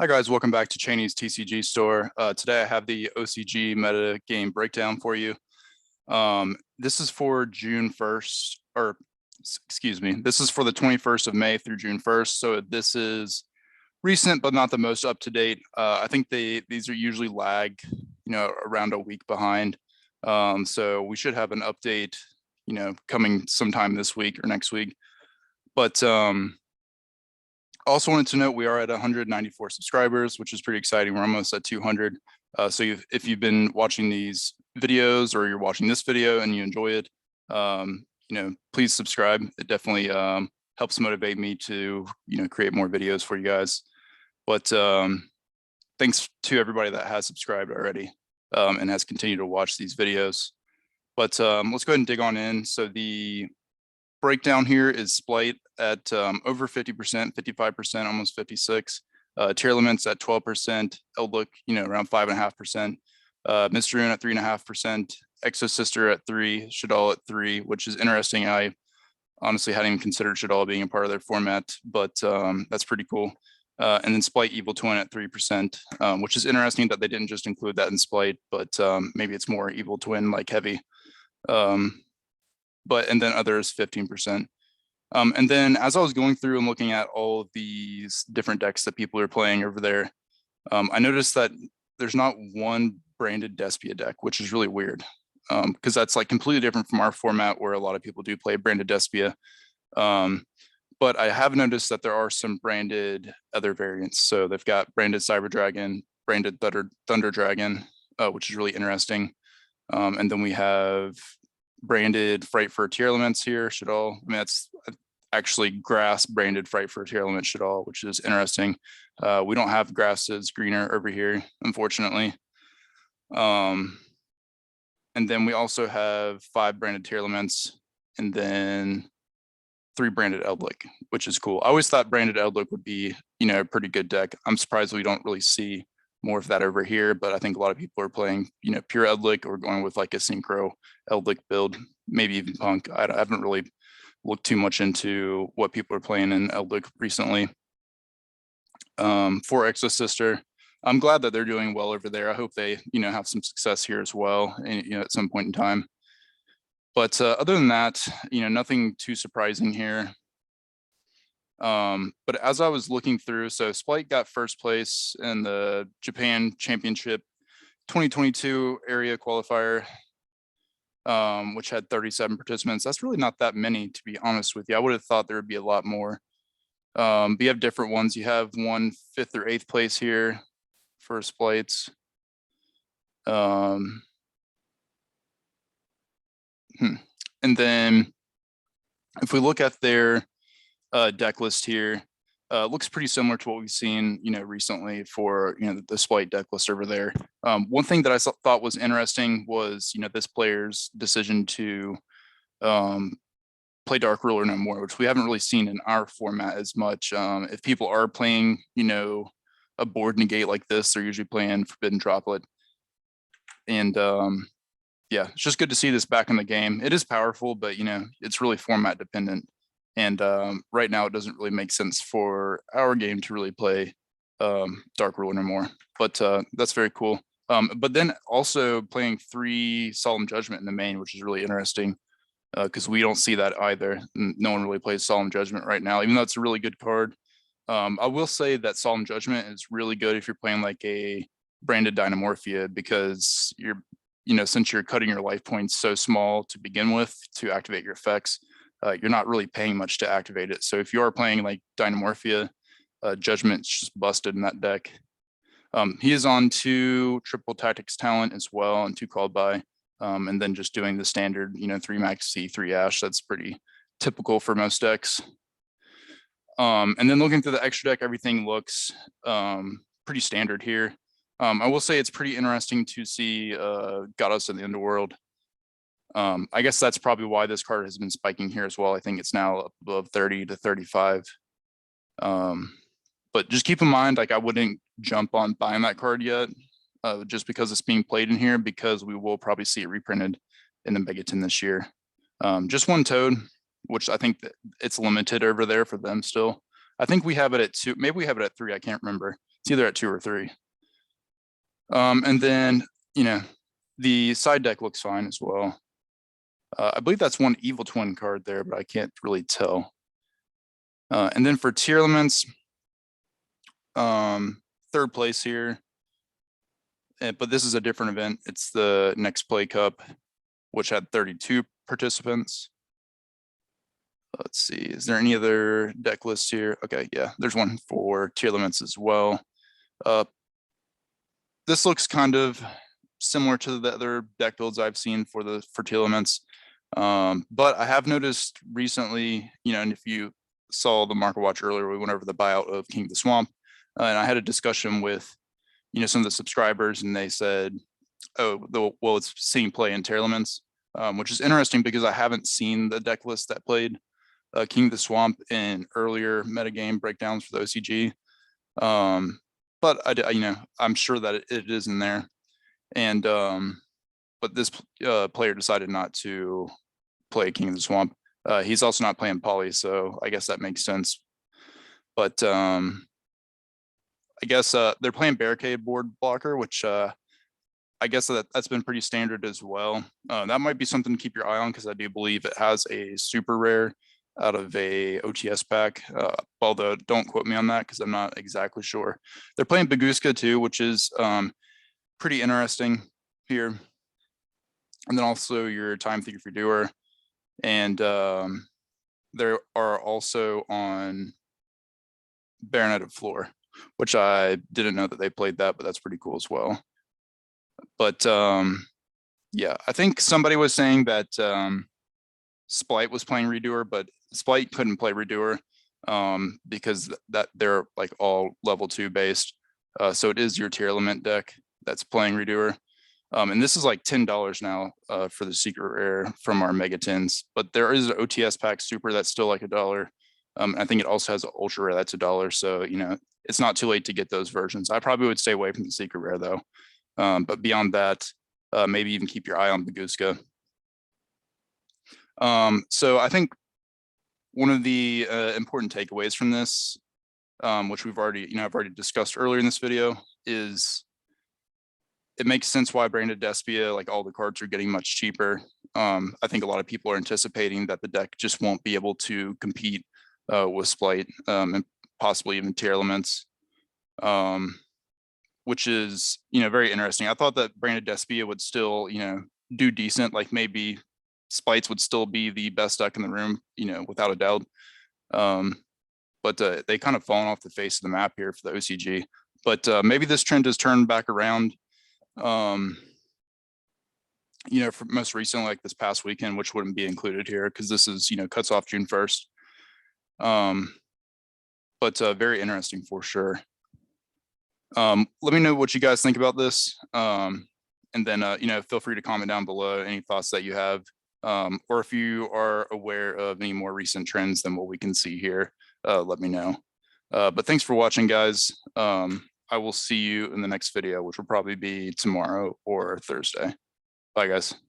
Hi guys, welcome back to Cheney's TCG store. Today I have the OCG meta game breakdown for you. This is for June 1st, or excuse me, this is for the 21st of May through June 1st. So this is recent, but not the most up to date. I think these are usually lag, around a week behind. So we should have an update, coming sometime this week or next week. But also wanted to note we are at 194 subscribers, which is pretty exciting. We're almost at 200. So if you've been watching these videos or you're watching this video and you enjoy it, please subscribe. It definitely helps motivate me to create more videos for you guys. But thanks to everybody that has subscribed already and has continued to watch these videos. But let's go ahead and dig on in. So the breakdown here is Splight at over 50%, 55%, almost 56. Tier Elements at 12%, Eldlook, around 5.5%. Mr. Rune at 3.5%, Exo Sister at 3, Shadal at 3, which is interesting. I honestly hadn't even considered Shadal being a part of their format, but that's pretty cool. And then Splight Evil Twin at 3%, which is interesting that they didn't just include that in Splight, but maybe it's more Evil Twin like heavy. And then others 15%. And then as I was going through and looking at all of these different decks that people are playing over there, I noticed that there's not one branded Despia deck, which is really weird because that's like completely different from our format where a lot of people do play branded Despia. But I have noticed that there are some branded other variants. So they've got branded Cyber Dragon, branded Thunder Dragon, which is really interesting. And then we have branded Fright for Tier Elements here, Shadal. I mean, that's actually grass branded Fright for Tier Element Shadal, which is interesting. We don't have grasses greener over here, unfortunately. And then we also have 5 branded Tier Elements and then 3 branded Eldlook, which is cool. I always thought branded Eldlook would be, a pretty good deck. I'm surprised we don't really see more of that over here, but I think a lot of people are playing, pure Eldlook or going with like a Synchro Eldlook build, maybe even Punk. I haven't really looked too much into what people are playing in Eldlook recently. For Exo Sister, I'm glad that they're doing well over there. I hope they, have some success here as well, and, at some point in time. But other than that, nothing too surprising here. But as I was looking through, so Splight got first place in the Japan Championship 2022 area qualifier, which had 37 participants. That's really not that many, to be honest with you. I would have thought there would be a lot more. But you have different ones. You have one 5th or 8th place here for Splites. And then if we look at their deck list here, looks pretty similar to what we've seen, recently for, the Splight deck list over there. One thing that I thought was interesting was, this player's decision to play Dark Ruler no more, which we haven't really seen in our format as much. If people are playing, a board negate like this, they're usually playing Forbidden Droplet. And yeah, it's just good to see this back in the game. It is powerful, but, it's really format dependent. And right now, it doesn't really make sense for our game to really play Dark Ruler anymore. But that's very cool. But then also playing 3 Solemn Judgment in the main, which is really interesting because we don't see that either. No one really plays Solemn Judgment right now, even though it's a really good card. I will say that Solemn Judgment is really good if you're playing like a branded Dynamorphia because you're, since you're cutting your life points so small to begin with to activate your effects, you're not really paying much to activate it. So if you are playing like Dynamorphia, Judgment's just busted in that deck. He is on 2 Triple Tactics Talent as well and 2 Called By, and then just doing the standard, 3 Max C, 3 Ash. That's pretty typical for most decks. And then looking through the extra deck, everything looks pretty standard here. I will say it's pretty interesting to see Goddess of the Underworld. I guess that's probably why this card has been spiking here as well. I think it's now up above 30 to 35. But just keep in mind, like I wouldn't jump on buying that card yet, just because it's being played in here, because we will probably see it reprinted in the Megaton this year. Just 1 Toad, which I think that it's limited over there for them still. I think we have it at 2. Maybe we have it at 3. I can't remember. It's either at 2 or 3. And then, you know, the side deck looks fine as well. I believe that's one Evil Twin card there, but I can't really tell. And then for tier elements, third place here. But this is a different event. It's the Next Play Cup, which had 32 participants. Let's see, is there any other deck lists here? Okay, yeah, there's one for tier limits as well. This looks kind of similar to the other deck builds I've seen for tier limits. But I have noticed recently, you know, and if you saw the market watch earlier, we went over the buyout of King of the Swamp, and I had a discussion with, you know, some of the subscribers, and they said, oh, well, it's seeing play in tier elements, which is interesting because I haven't seen the deck list that played King of the Swamp in earlier metagame breakdowns for the OCG. But I you know, I'm sure that it is in there. And but this player decided not to play King of the Swamp. He's also not playing Poly, so I guess that makes sense. But I guess they're playing Barricade Board Blocker, which I guess that's been pretty standard as well. That might be something to keep your eye on because I do believe it has a super rare out of a OTS pack. Although don't quote me on that because I'm not exactly sure. They're playing Baguska too, which is pretty interesting here. And then also your Time Thief Redoer. And there are also on Baronet of Floor, which I didn't know that they played that, but that's pretty cool as well. But yeah, I think somebody was saying that Splight was playing Redoer, but Splight couldn't play Redoer because that they're like all level 2 based. So it is your tier element deck that's playing Redoer. And this is like $10 now for the secret rare from our mega tins, but there is an OTS pack super that's still like $1. I think it also has an ultra rare that's $1. So, you know, it's not too late to get those versions. I probably would stay away from the secret rare though. But beyond that, maybe even keep your eye on Baguska. So I think one of the important takeaways from this, which we've already, you know, I've already discussed earlier in this video, is it makes sense why Branded Despia, like all the cards are getting much cheaper. I think a lot of people are anticipating that the deck just won't be able to compete with Splight and possibly even tier elements, which is, you know, very interesting. I thought that Branded Despia would still, you know, do decent, like maybe Splites would still be the best deck in the room, you know, without a doubt. But they kind of fallen off the face of the map here for the OCG. But maybe this trend has turned back around. You know, for most recently, like this past weekend, which wouldn't be included here because this is, you know, cuts off June 1st. But very interesting for sure. Let me know what you guys think about this. And then, you know, feel free to comment down below any thoughts that you have. Or if you are aware of any more recent trends than what we can see here, let me know. But thanks for watching, guys. I will see you in the next video, which will probably be tomorrow or Thursday. Bye, guys.